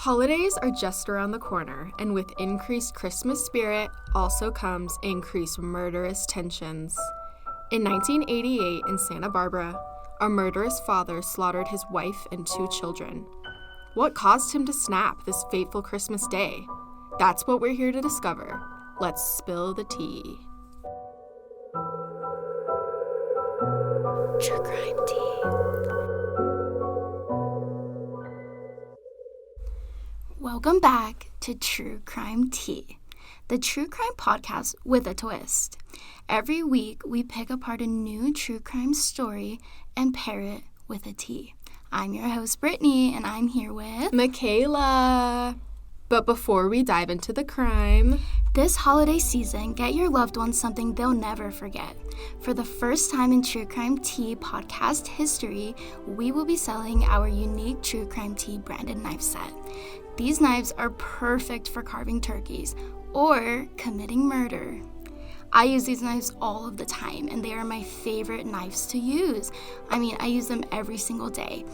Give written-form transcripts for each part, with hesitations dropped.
Holidays are just around the corner, and with increased Christmas spirit also comes increased murderous tensions. In 1988 in Santa Barbara, a murderous father slaughtered his wife and 2 children. What caused him to snap this fateful Christmas day? That's what we're here to discover. Let's spill the tea. True crime tea. Welcome back to True Crime Tea, the true crime podcast with a twist. Every week, we pick apart a new true crime story and pair it with a tea. I'm your host, Brittany, and I'm here with Michaela. But before we dive into the crime, this holiday season, get your loved ones something they'll never forget. For the first time in True Crime Tea podcast history, we will be selling our unique True Crime Tea branded knife set. These knives are perfect for carving turkeys or committing murder. I use these knives all of the time, and they are my favorite knives to use. I use them every single day.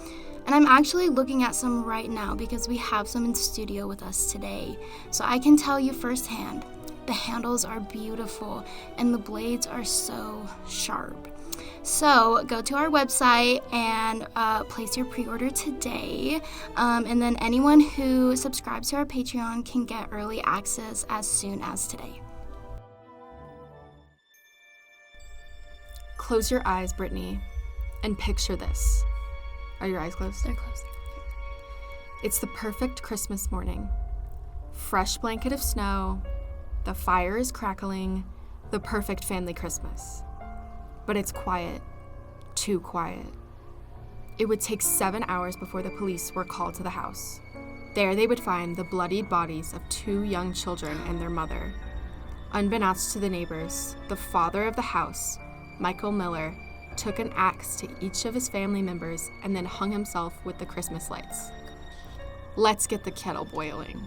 And I'm actually looking at some right now because we have some in studio with us today. So I can tell you firsthand, the handles are beautiful and the blades are so sharp. So go to our website and place your pre-order today. And then anyone who subscribes to our Patreon can get early access as soon as today. close your eyes, Brittany, and picture this. Are your eyes closed? They're closed. It's the perfect Christmas morning. Fresh blanket of snow, the fire is crackling, the perfect family Christmas. But it's quiet, too quiet. It would take 7 hours before the police were called to the house. There they would find the bloodied bodies of 2 young children and their mother. Unbeknownst to the neighbors, the father of the house, Michael Miller, took an axe to each of his family members and then hung himself with the Christmas lights. Let's get the kettle boiling.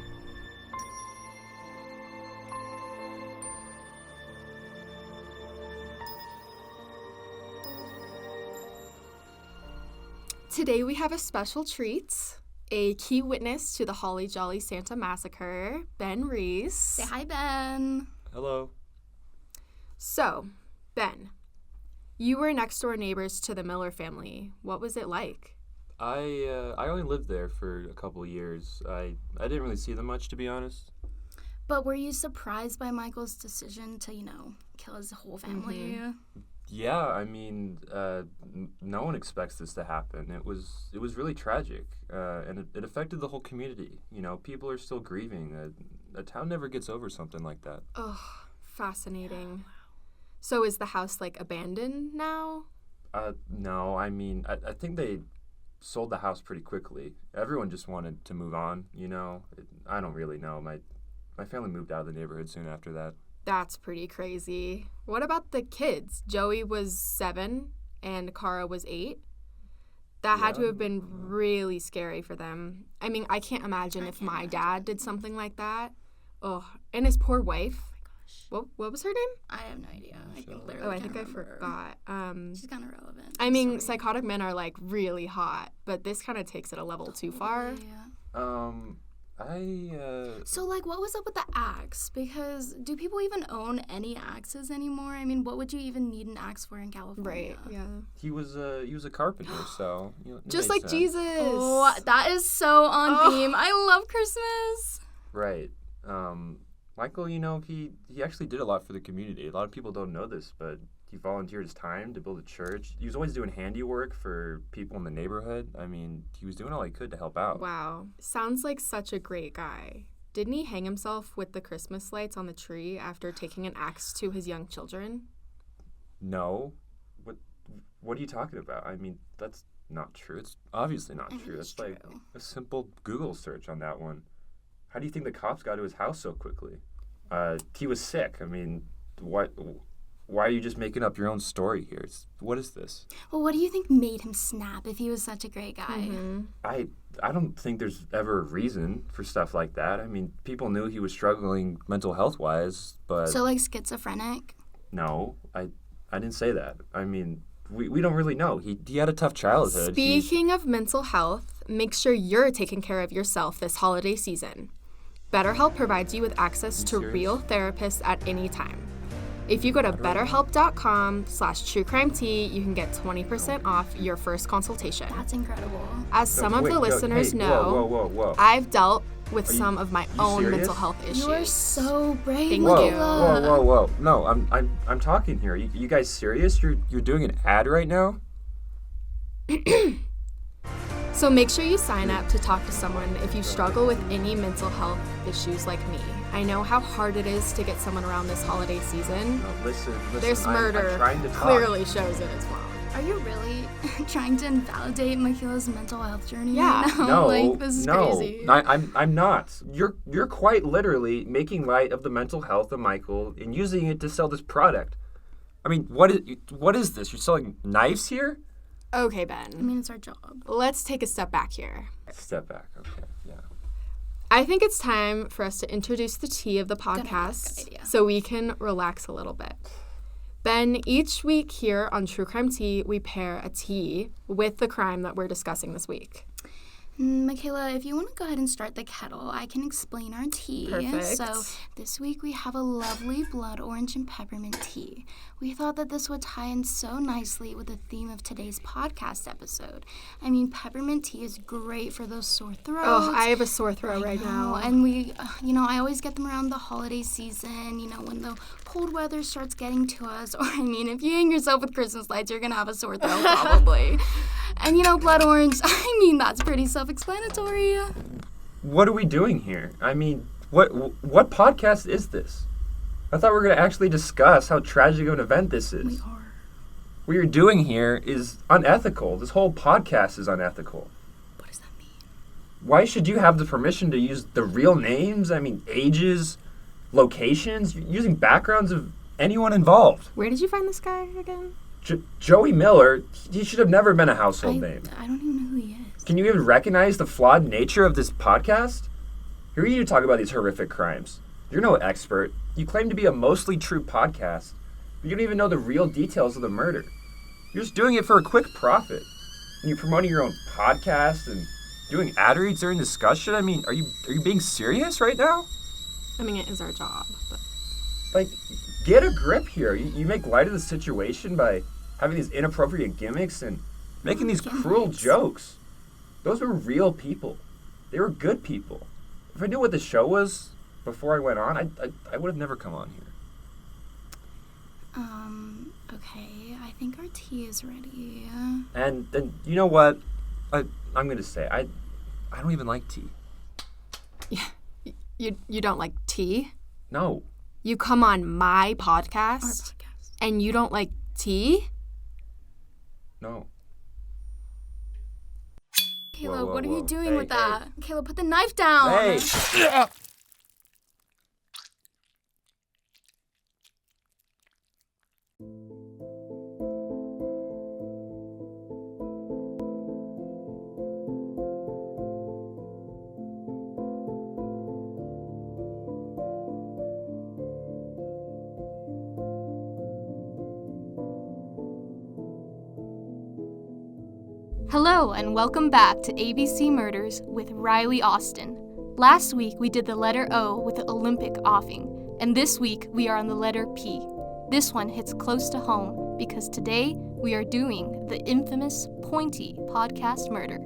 Today we have a special treat, a key witness to the Holly Jolly Santa Massacre, Ben Reese. Say hi, Ben. Hello. So, Ben, you were next door neighbors to the Miller family. What was it like? I only lived there for a couple of years. I didn't really see them much, to be honest. But were you surprised by Michael's decision to, kill his whole family? Mm-hmm. Yeah, I mean, no one expects this to happen. It was really tragic, and it affected the whole community. People are still grieving. A town never gets over something like that. Oh, fascinating. So is the house, abandoned now? No, I mean, I think they sold the house pretty quickly. Everyone just wanted to move on, I don't really know. My family moved out of the neighborhood soon after that. That's pretty crazy. What about the kids? Joey was 7 and Cara was 8. That had to have been really scary for them. I mean, I can't imagine if my dad did something like that. Oh, and his poor wife. What was her name? I have no idea. I think I forgot. She's kind of relevant. I mean, psychotic men are really hot, but this kind of takes it a level too far. Yeah. So what was up with the axe? Because do people even own any axes anymore? I mean, what would you even need an axe for in California? Right, yeah. He was a carpenter, so just like sense. Jesus. Oh, that is so on theme. I love Christmas. Right. Michael, he actually did a lot for the community. A lot of people don't know this, but he volunteered his time to build a church. He was always doing handiwork for people in the neighborhood. I mean, he was doing all he could to help out. Wow. Sounds like such a great guy. Didn't he hang himself with the Christmas lights on the tree after taking an axe to his young children? No. What are you talking about? I mean, that's not true. It's obviously not true. That's true. like a simple Google search on that one. How do you think the cops got to his house so quickly? He was sick. I mean, why are you just making up your own story here? What is this? Well, what do you think made him snap if he was such a great guy? Mm-hmm. I don't think there's ever a reason for stuff like that. I mean, people knew he was struggling mental health-wise, but... So, schizophrenic? No, I didn't say that. I mean, we don't really know. He had a tough childhood. Speaking of mental health, make sure you're taking care of yourself this holiday season. BetterHelp provides you with access to real therapists at any time. If you go to betterhelp.com/truecrimetea, you can get 20% off your first consultation. That's incredible. As some of the listeners know, Whoa. I've dealt with some of my own serious? mental health issues. You are so brave. Thank Look you. at that. Whoa. No, I'm talking here. You guys serious? You're doing an ad right now? So make sure you sign up to talk to someone if you struggle with any mental health issues like me. I know how hard it is to get someone around this holiday season. No, listen. This murder I'm trying to talk. clearly shows it as well. Are you really trying to invalidate Michaela's mental health journey Yeah. right now? No, Like, this is crazy. I'm not. You're quite literally making light of the mental health of Michael and using it to sell this product. I mean, what is this? You're selling knives here? Okay, I Ben. mean, it's our job. Let's take a step back here. Step back. Okay. Yeah. I think it's time for us to introduce the tea of the idea, podcast good idea. so we can relax a little bit. Ben, each week here on True Crime Tea, we pair a tea with the crime that we're discussing this week. Michaela, if you want to go ahead and start the kettle, I can explain our tea. Perfect. So this week we have a lovely blood orange and peppermint tea. We thought that this would tie in so nicely with the theme of today's podcast episode. I mean, peppermint tea is great for those sore throats. Oh, I have a sore throat right now. And we, I always get them around the holiday season, when the cold weather starts getting to us. Or, if you hang yourself with Christmas lights, you're going to have a sore throat probably. And, blood orange, that's pretty self-explanatory. What are we doing here? I mean, what podcast is this? I thought we were going to actually discuss how tragic of an event this is. We are. What you're doing here is unethical. This whole podcast is unethical. What does that mean? Why should you have the permission to use the real names? I mean, ages, locations, you're using backgrounds of anyone involved. Where did you find this guy again? Joey Miller, he should have never been a household name. I don't even know who he is. Can you even recognize the flawed nature of this podcast? Here you talk about these horrific crimes. You're no expert. You claim to be a mostly true podcast, but you don't even know the real details of the murder. You're just doing it for a quick profit. And you're promoting your own podcast and doing ad reads during discussion. I mean, are you being serious right now? I mean, it is our job, but... Like, get a grip here. You make light of the situation by having these inappropriate gimmicks and making these cruel jokes. Those were real people. They were good people. If I knew what the show was before I went on, I would have never come on here. Okay, I think our tea is ready. And then, you know what? I'm going to say, I don't even like tea. You don't like tea? No. You come on my Our podcast podcast. and you don't like tea? No. Kayla, Whoa, what are whoa. you doing Hey, with that? Kayla, put the knife down. Hey! Hello, and welcome back to ABC Murders with Riley Austin. Last week, we did the letter O with the Olympic offing, and this week, we are on the letter P. This one hits close to home because today, we are doing the infamous Pointy podcast murder.